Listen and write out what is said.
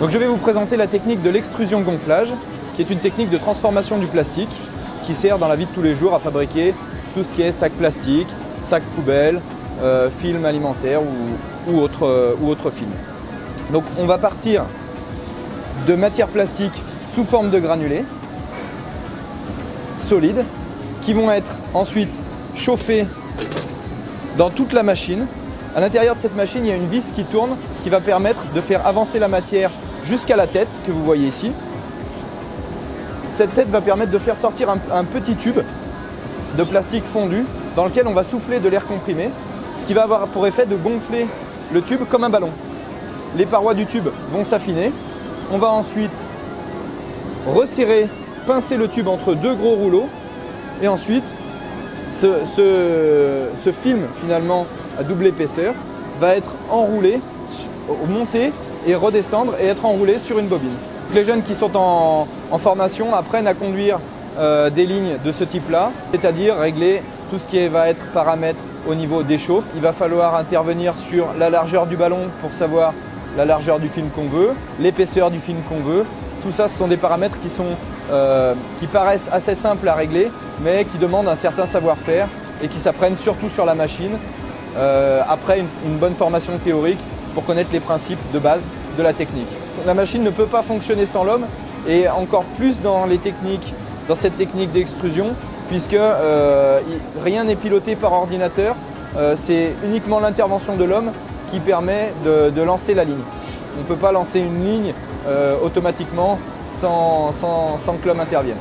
Donc je vais vous présenter la technique de l'extrusion gonflage, qui est une technique de transformation du plastique qui sert dans la vie de tous les jours à fabriquer tout ce qui est sac plastique, sac poubelle, film alimentaire ou autre film. Donc on va partir de matières plastiques sous forme de granulés solides qui vont être ensuite chauffés dans toute la machine. À l'intérieur de cette machine, il y a une vis qui tourne qui va permettre de faire avancer la matière jusqu'à la tête que vous voyez ici. Cette tête va permettre de faire sortir un petit tube de plastique fondu dans lequel on va souffler de l'air comprimé, ce qui va avoir pour effet de gonfler le tube comme un ballon. Les parois du tube vont s'affiner. On va ensuite resserrer, pincer le tube entre deux gros rouleaux et ensuite ce film finalement à double épaisseur va être enroulé, monter et redescendre et être enroulé sur une bobine. Les jeunes qui sont en formation apprennent à conduire des lignes de ce type-là, c'est-à-dire régler tout ce qui va être paramètres au niveau des chauffes. Il va falloir intervenir sur la largeur du ballon pour savoir la largeur du film qu'on veut, l'épaisseur du film qu'on veut. Tout ça, ce sont des paramètres qui paraissent assez simples à régler, mais qui demandent un certain savoir-faire et qui s'apprennent surtout sur la machine, après une bonne formation théorique pour connaître les principes de base de la technique. La machine ne peut pas fonctionner sans l'homme et encore plus dans cette technique d'extrusion puisque rien n'est piloté par ordinateur, c'est uniquement l'intervention de l'homme qui permet de lancer la ligne. On ne peut pas lancer une ligne automatiquement sans que l'homme intervienne.